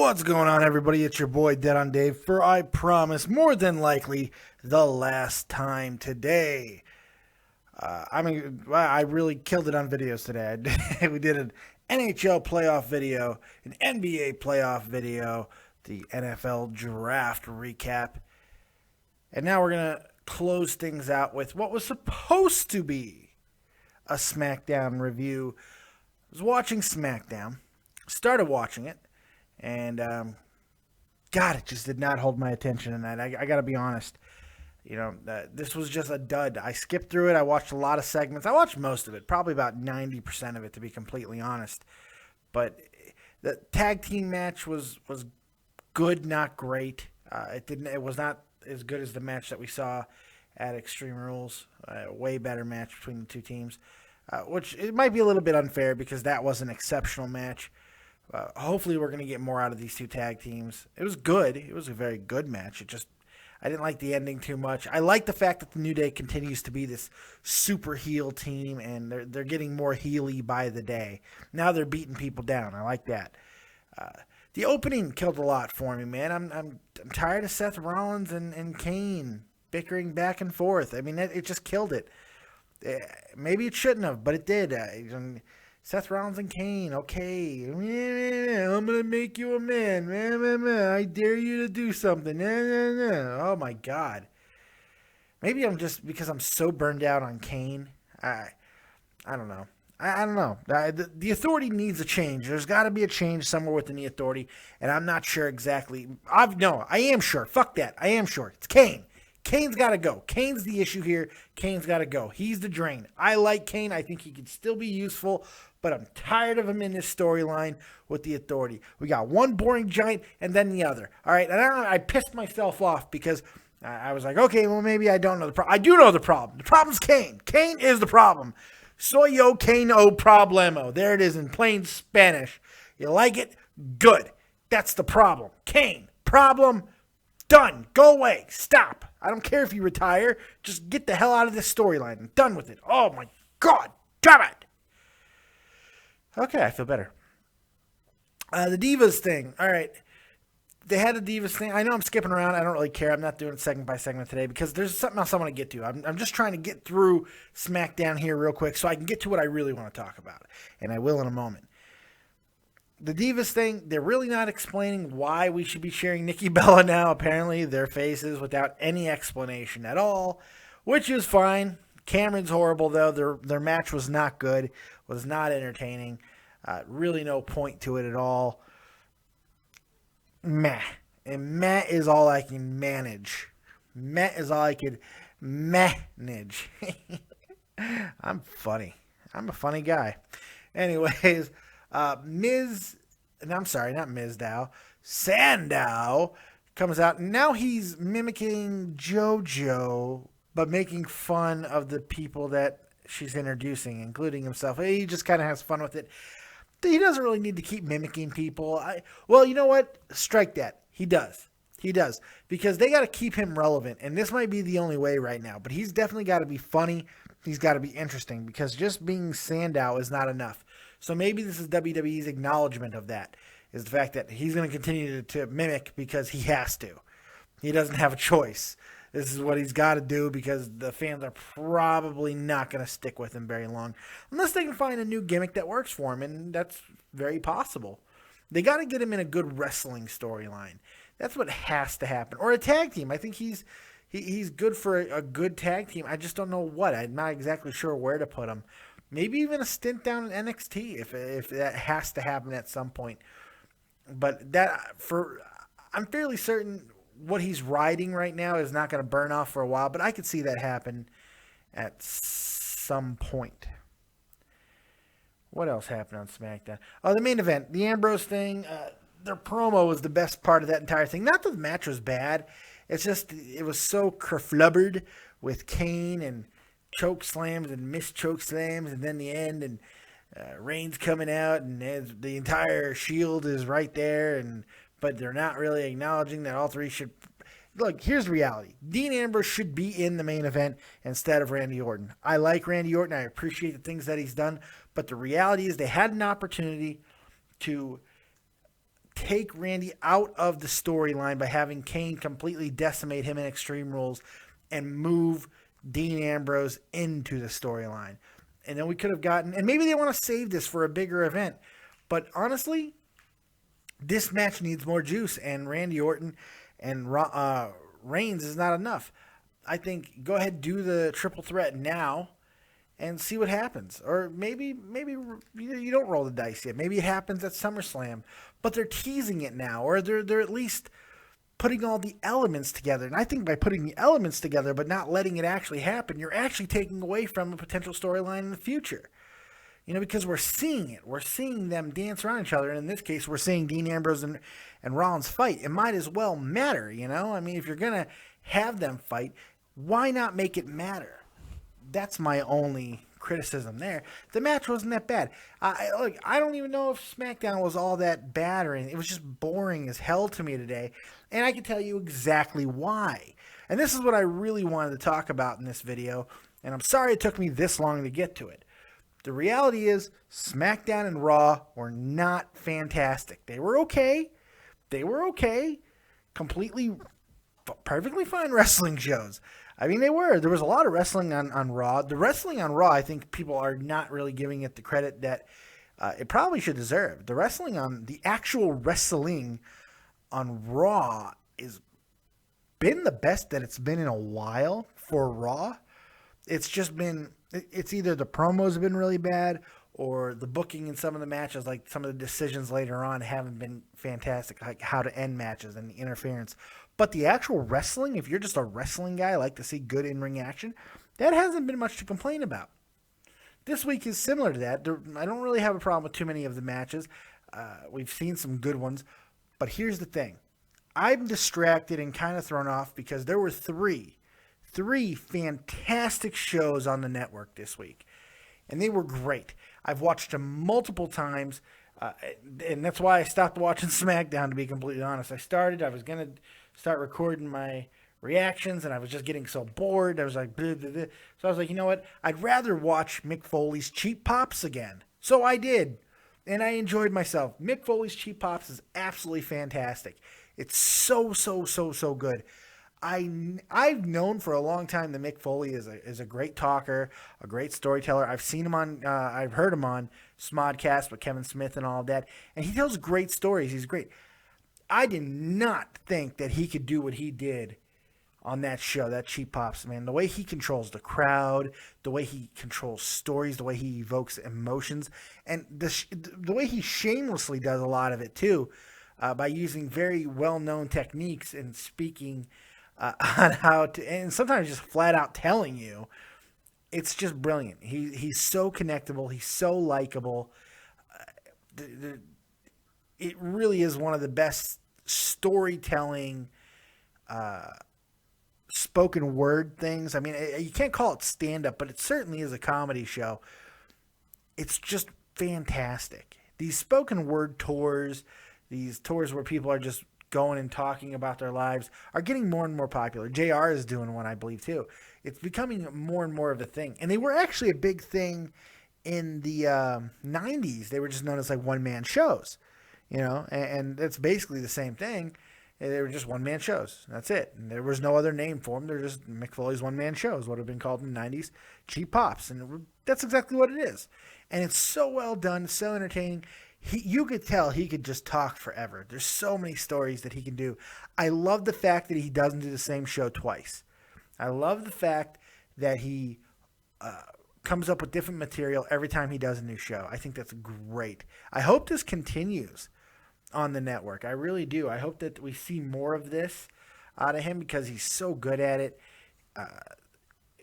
What's going on, everybody? It's your boy Dead on Dave for, I promise, more than likely the last time today. I really killed it on videos today. We did an NHL playoff video, an NBA playoff video, the NFL draft recap, and now we're going to close things out with what was supposed to be a SmackDown review. I was watching SmackDown, started watching it, and God, it just did not hold my attention tonight. I got to be honest. This was just a dud. I skipped through it. I watched a lot of segments. I watched most of it, probably about 90% of it, to be completely honest. But the tag team match was good, not great. It was not as good as the match that we saw at Extreme Rules. A way better match between the two teams, which it might be a little bit unfair because that was an exceptional match. Hopefully we're going to get more out of these two tag teams. It was good. It was a very good match. I didn't like the ending too much. I like the fact that the New Day continues to be this super heel team, and they're getting more heely by the day. Now they're beating people down. I like that. The opening killed a lot for me, man. I'm tired of Seth Rollins and Kane bickering back and forth. I mean, it just killed it. Maybe it shouldn't have, but it did. Seth Rollins and Kane, okay. I'm going to make you a man. I dare you to do something. Oh, my God. Maybe I'm just, because I'm so burned out on Kane. I don't know. I don't know. The Authority needs a change. There's got to be a change somewhere within the Authority, and I'm not sure exactly. I am sure. Fuck that. I am sure. It's Kane. Kane's got to go. Kane's the issue here. Kane's got to go. He's the drain. I like Kane. I think he could still be useful, but I'm tired of him in this storyline with the Authority. We got one boring giant and then the other. All right, and I pissed myself off because I was like, okay, well, maybe I don't know the problem. I do know the problem. The problem's Kane. Kane is the problem. Soy yo Kane o problemo. There it is in plain Spanish. You like it? Good. That's the problem. Kane. Problem. Done. Go away. Stop. I don't care if you retire. Just get the hell out of this storyline. I'm done with it. Oh, my God. Damn it. Okay, I feel better. The Divas thing. All right. They had a Divas thing. I know I'm skipping around. I don't really care. I'm not doing it segment by segment today because there's something else I want to get to. I'm just trying to get through SmackDown here real quick so I can get to what I really want to talk about. And I will in a moment. The Divas thing, they're really not explaining why we should be sharing Nikki Bella now. Apparently, their faces without any explanation at all, which is fine. Cameron's horrible, though. Their match was not good, was not entertaining. Really no point to it at all. Meh. And meh is all I can manage. Meh is all I can manage. I'm funny. I'm a funny guy. Anyways... Sandow comes out, and now he's mimicking JoJo, but making fun of the people that she's introducing, including himself. He just kind of has fun with it. He doesn't really need to keep mimicking people. Well, you know what? Strike that. He does. Because they got to keep him relevant, and this might be the only way right now, but he's definitely got to be funny. He's got to be interesting, because just being Sandow is not enough. So maybe this is WWE's acknowledgement of that, is the fact that he's going to continue to mimic because he has to. He doesn't have a choice. This is what he's got to do because the fans are probably not going to stick with him very long unless they can find a new gimmick that works for him, and that's very possible. They got to get him in a good wrestling storyline. That's what has to happen. Or a tag team. I think he's good for a good tag team. I just don't know what. I'm not exactly sure where to put him. Maybe even a stint down in NXT if that has to happen at some point. But I'm fairly certain what he's riding right now is not going to burn off for a while. But I could see that happen at some point. What else happened on SmackDown? Oh, the main event, the Ambrose thing. Their promo was the best part of that entire thing. Not that the match was bad. It's just it was so kerflubbered with Kane and choke slams and missed choke slams, and then the end, and Reigns coming out, and the entire Shield is right there, but they're not really acknowledging that all three should. Look, here's the reality. Dean Ambrose should be in the main event instead of Randy Orton. I like Randy Orton. I appreciate the things that he's done, but the reality is they had an opportunity to take Randy out of the storyline by having Kane completely decimate him in Extreme Rules and move Dean Ambrose into the storyline. And then we could have gotten, and maybe they want to save this for a bigger event, but honestly, this match needs more juice, and Randy Orton and Reigns is not enough. I think go ahead, do the triple threat now and see what happens. Or maybe you don't roll the dice yet. Maybe it happens at SummerSlam, but they're teasing it now, or they're at least putting all the elements together. And I think by putting the elements together but not letting it actually happen, you're actually taking away from a potential storyline in the future. Because we're seeing it. We're seeing them dance around each other. And in this case, we're seeing Dean Ambrose and Rollins fight. It might as well matter, if you're going to have them fight, why not make it matter? That's my only criticism there. The match wasn't that bad. I don't even know if SmackDown was all that bad or anything. It was just boring as hell to me today. And I can tell you exactly why. And this is what I really wanted to talk about in this video. And I'm sorry it took me this long to get to it. The reality is SmackDown and Raw were not fantastic. They were okay. Completely, perfectly fine wrestling shows. They were. There was a lot of wrestling on Raw. The wrestling on Raw, I think people are not really giving it the credit that it probably should deserve. The actual wrestling on Raw is been the best that it's been in a while for Raw. It's just been, it's either the promos have been really bad or the booking in some of the matches, like some of the decisions later on haven't been fantastic, like how to end matches and the interference. But the actual wrestling, if you're just a wrestling guy, like to see good in-ring action, that hasn't been much to complain about. This week is similar to that. I don't really have a problem with too many of the matches. We've seen some good ones. But here's the thing. I'm distracted and kind of thrown off because there were three fantastic shows on the network this week. And they were great. I've watched them multiple times. And that's why I stopped watching SmackDown, to be completely honest. I was going to start recording my reactions, and I was just getting so bored. I was like, bleh, bleh, bleh. So I was like, you know what? I'd rather watch Mick Foley's Cheap Pops again. So I did, and I enjoyed myself. Mick Foley's Cheap Pops is absolutely fantastic. It's so good. I've known for a long time that Mick Foley is a great talker, a great storyteller. I've seen him on, I've heard him on Smodcast with Kevin Smith and all of that, and he tells great stories. He's great. I did not think that he could do what he did on that show, that Cheap Pops, man. The way he controls the crowd, the way he controls stories, the way he evokes emotions, and the way he shamelessly does a lot of it too, by using very well-known techniques and speaking on how to, and sometimes just flat out telling you. It's just brilliant. He's so connectable. He's so likable. It really is one of the best storytelling, spoken word things. You can't call it stand-up, but it certainly is a comedy show. It's just fantastic. These spoken word tours, these tours where people are just going and talking about their lives, are getting more and more popular. JR is doing one, I believe, too. It's becoming more and more of a thing. And they were actually a big thing in the 90s. They were just known as like one-man shows. And it's basically the same thing. They were just one-man shows. That's it. And there was no other name for them. They're just Mick Foley's one-man shows, what have been called in the 90s, Cheap Pops. And that's exactly what it is. And it's so well done, so entertaining. You could tell he could just talk forever. There's so many stories that he can do. I love the fact that he doesn't do the same show twice. I love the fact that he comes up with different material every time he does a new show. I think that's great. I hope this continues on the network. I really do. I hope that we see more of this out of him because he's so good at it.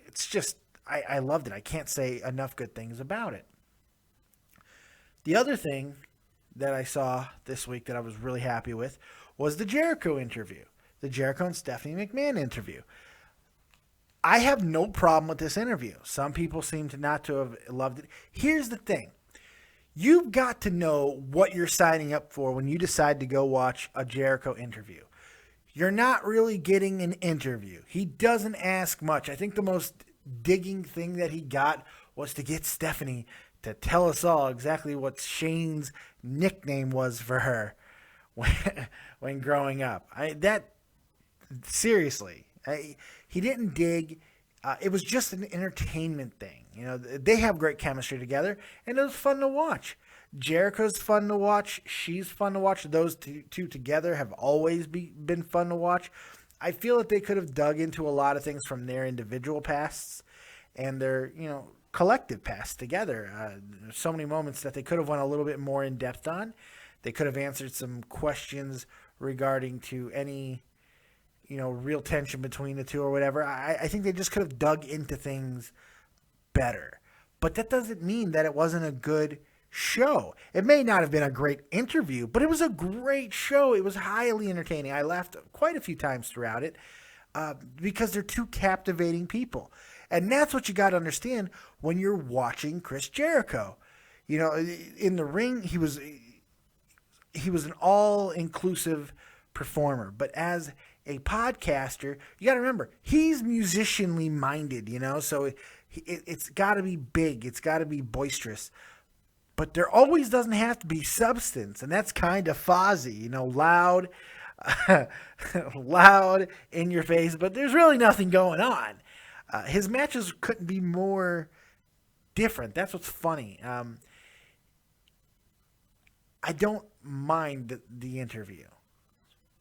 It's just, I loved it. I can't say enough good things about it. The other thing that I saw this week that I was really happy with was the Jericho interview. The Jericho and Stephanie McMahon interview. I have no problem with this interview. Some people seem to not to have loved it. Here's the thing. You've got to know what you're signing up for when you decide to go watch a Jericho interview. You're not really getting an interview. He doesn't ask much. I think the most digging thing that he got was to get Stephanie to tell us all exactly what Shane's nickname was for her, when growing up. Seriously, he didn't dig. It was just an entertainment thing. They have great chemistry together, and it was fun to watch. Jericho's fun to watch. She's fun to watch. Those two together have always been fun to watch. I feel that they could have dug into a lot of things from their individual pasts and their, collective pasts together. There's so many moments that they could have went a little bit more in depth on. They could have answered some questions regarding to any, real tension between the two or whatever. I think they just could have dug into things better. But that doesn't mean that it wasn't a good show. It may not have been a great interview, but it was a great show. It was highly entertaining. I laughed quite a few times throughout it because they're two captivating people. And that's what you got to understand when you're watching Chris Jericho. In the ring, he was an all-inclusive performer. But as a podcaster, you got to remember, he's musicianly minded, so it's got to be big. It's got to be boisterous. But there always doesn't have to be substance, and that's kind of Fozzy, loud, loud in your face, but there's really nothing going on. His matches couldn't be more different. That's what's funny. I don't mind the interview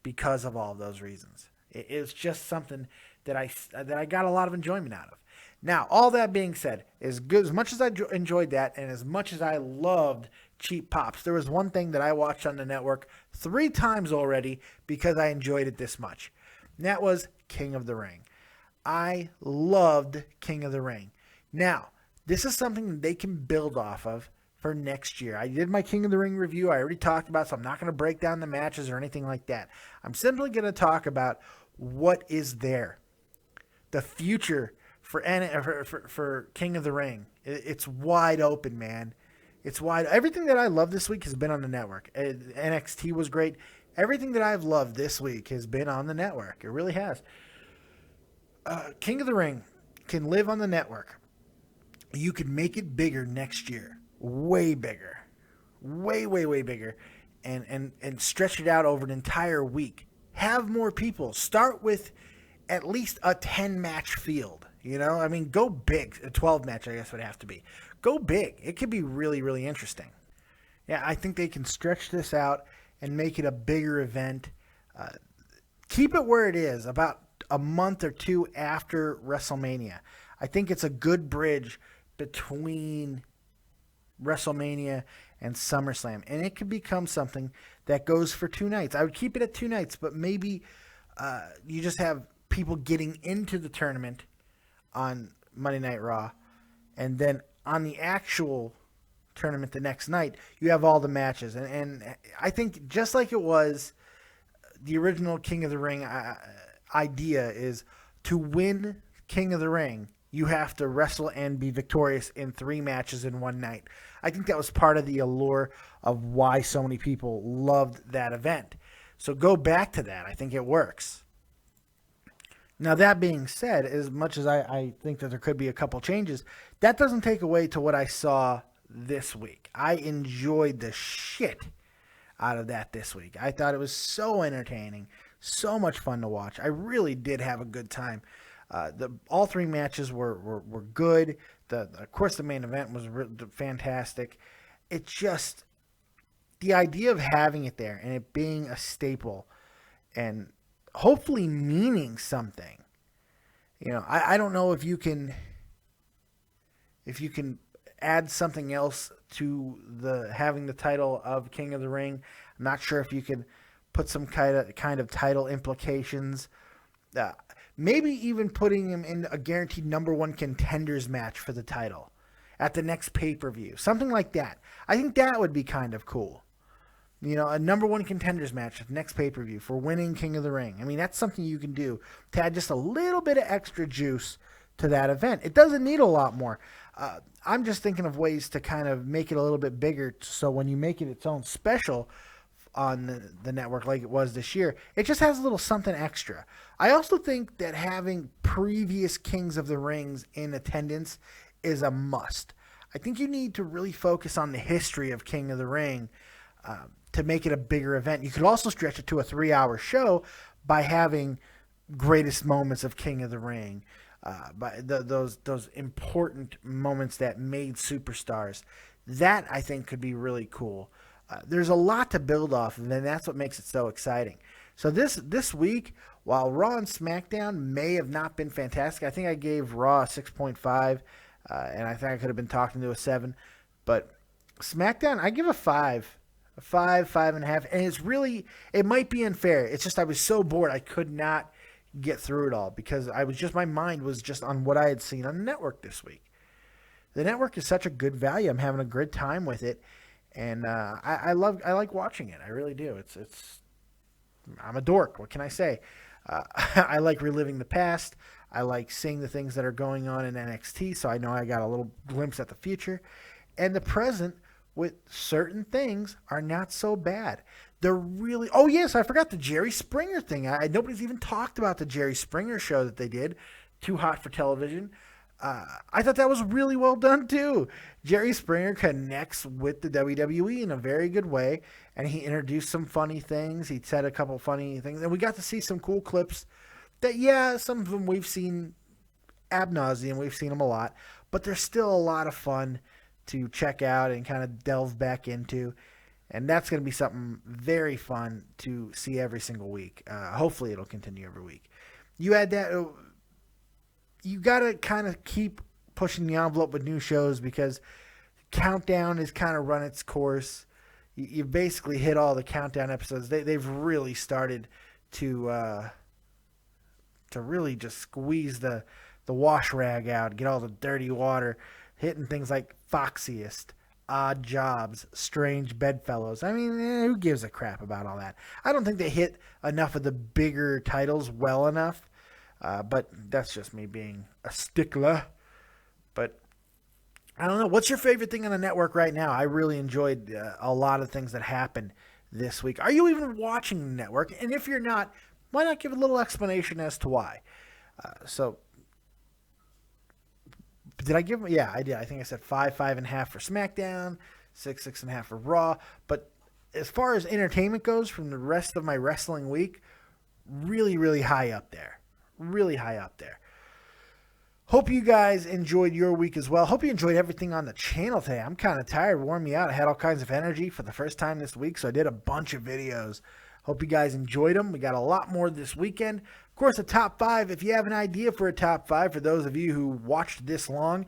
because of all of those reasons. It's just something that I got a lot of enjoyment out of. Now, all that being said, as much as I enjoyed that and as much as I loved Cheap Pops, there was one thing that I watched on the network 3 times already because I enjoyed it this much. And that was King of the Ring. I loved King of the Ring. Now, this is something that they can build off of for next year. I did my King of the Ring review. I already talked about it, so I'm not going to break down the matches or anything like that. I'm simply going to talk about what is there. The future for King of the Ring. It's wide open, man. It's wide. Everything that I love this week has been on the network. NXT was great. Everything that I've loved this week has been on the network. It really has. King of the Ring can live on the network. You can make it bigger next year. Way bigger. Way, way, way bigger. And stretch it out over an entire week. Have more people. Start with at least a 10-match field. Go big. A 12-match, I guess, would have to be. Go big. It could be really, really interesting. Yeah, I think they can stretch this out and make it a bigger event. Keep it where it is, about a month or two after WrestleMania. I think it's a good bridge between WrestleMania and SummerSlam. And it could become something that goes for 2 nights. I would keep it at 2 nights, but maybe you just have people getting into the tournament on Monday Night Raw, and then on the actual tournament the next night, you have all the matches. And I think just like it was the original King of the Ring idea is to win King of the Ring, you have to wrestle and be victorious in 3 matches in one night. I think that was part of the allure of why so many people loved that event. So go back to that. I think it works. Now, that being said, as much as I think that there could be a couple changes, that doesn't take away to what I saw this week. I enjoyed the shit out of that this week. I thought it was so entertaining, so much fun to watch. I really did have a good time. All 3 matches were good. Of course, the main event was fantastic. It's just the idea of having it there and it being a staple and hopefully meaning something. I don't know if you can add something else to having the title of King of the Ring. I'm not sure if you can put some kind of title implications. Maybe even putting him in a guaranteed number 1 contenders match for the title at the next pay-per-view. Something like that. I think that would be kind of cool. A number 1 contenders match at the next pay-per-view for winning King of the Ring. That's something you can do to add just a little bit of extra juice to that event. It doesn't need a lot more. I'm just thinking of ways to kind of make it a little bit bigger so when you make it its own special on the network like it was this year, it just has a little something extra. I also think that having previous Kings of the Rings in attendance is a must. I think you need to really focus on the history of King of the Ring to make it a bigger event. You could also stretch it to a 3-hour show by having greatest moments of King of the Ring, those important moments that made superstars. That, I think, could be really cool. There's a lot to build off of, and that's what makes it so exciting. So this week, while Raw and SmackDown may have not been fantastic, I think I gave Raw a 6.5, and I think I could have been talking to a 7. But SmackDown, I give a 5. A 5, 5.5. And it's really, it might be unfair. It's just I was so bored I could not get through it all because my mind was just on what I had seen on the network this week. The network is such a good value. I'm having a good time with it. And I like watching it. I really do. I'm a dork. What can I say? I like reliving the past. I like seeing the things that are going on in NXT, so I know I got a little glimpse at the future. And the present with certain things are not so bad. They're really... Oh, yes, I forgot the Jerry Springer thing. Nobody's even talked about the Jerry Springer show that they did. Too Hot for Television. I thought that was really well done, too. Jerry Springer connects with the WWE in a very good way, and he introduced some funny things. He said a couple funny things, and we got to see some cool clips that, yeah, some of them we've seen ad nauseum. We've seen them a lot, but there's still a lot of fun to check out and kind of delve back into, and that's going to be something very fun to see every single week. Hopefully it'll continue every week. You add that... You got to kind of keep pushing the envelope with new shows because Countdown has kind of run its course. You basically hit all the Countdown episodes. They've really started to really just squeeze the wash rag out, get all the dirty water, hitting things like Foxiest, Odd Jobs, Strange Bedfellows. I mean, who gives a crap about all that? I don't think they hit enough of the bigger titles well enough. But that's just me being a stickler. But I don't know. What's your favorite thing on the network right now? I really enjoyed a lot of things that happened this week. Are you even watching the network? And if you're not, why not give a little explanation as to why? So, did I give them? Yeah, I did. I think I said 5, 5.5 for SmackDown, 6, 6.5 for Raw. But as far as entertainment goes from the rest of my wrestling week, really, really high up there. Really high up there. Hope you guys enjoyed your week as well. Hope you enjoyed everything on the channel today. I'm kind of tired. Wore me out. I had all kinds of energy for the first time this week, so I did a bunch of videos. Hope you guys enjoyed them. We got a lot more this weekend. Of course, a top 5. If you have an idea for a top 5, for those of you who watched this long,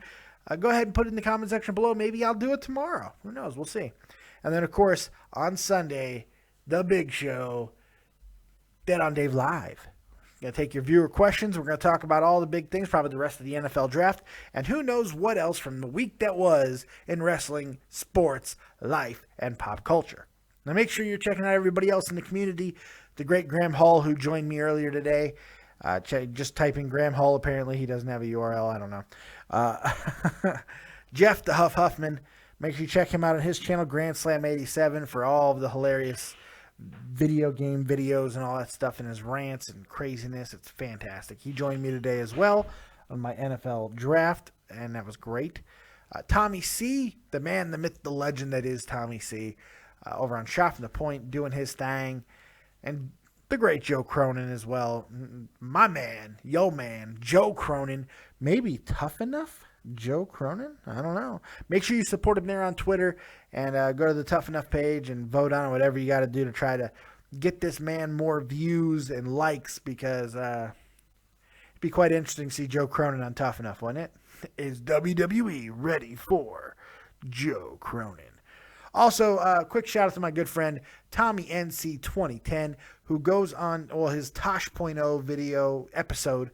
go ahead and put it in the comment section below. Maybe I'll do it tomorrow. Who knows? We'll see. And then, of course, on Sunday, the big show, Dead on Dave Live. Going to take your viewer questions. We're going to talk about all the big things, probably the rest of the NFL draft, and who knows what else from the week that was in wrestling, sports, life, and pop culture. Now make sure you're checking out everybody else in the community. The great Graham Hall, who joined me earlier today. Just type in Graham Hall. Apparently he doesn't have a URL. I don't know. Jeff the Huff Huffman. Make sure you check him out on his channel, Grand Slam 87, for all of the hilarious video game videos and all that stuff and his rants and craziness. It's fantastic. He joined me today as well on my NFL draft, and that was great. Tommy C, the man, the myth, the legend that is Tommy C, over on Shot from the Point, doing his thing. And the great Joe Cronin as well. My man, yo man, Joe Cronin. Maybe Tough Enough? Joe Cronin? I don't know. Make sure you support him there on Twitter and go to the Tough Enough page and vote on whatever you got to do to try to get this man more views and likes, because it'd be quite interesting to see Joe Cronin on Tough Enough, wouldn't it? Is WWE ready for Joe Cronin? Also, quick shout out to my good friend Tommy NC 2010, who goes on, well, his Tosh.0 video episode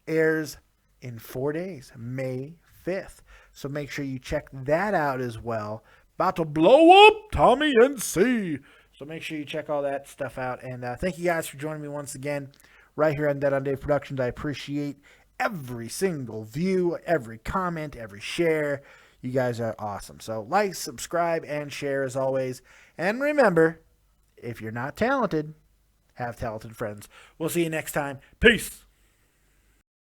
airs in 4 days, May 5th. So make sure you check that out as well. About to blow up Tommy NC. So make sure you check all that stuff out. And thank you guys for joining me once again right here on Dead on Dave Productions. I appreciate every single view, every comment, every share. You guys are awesome. So like, subscribe, and share as always. And remember, if you're not talented, have talented friends. We'll see you next time. Peace.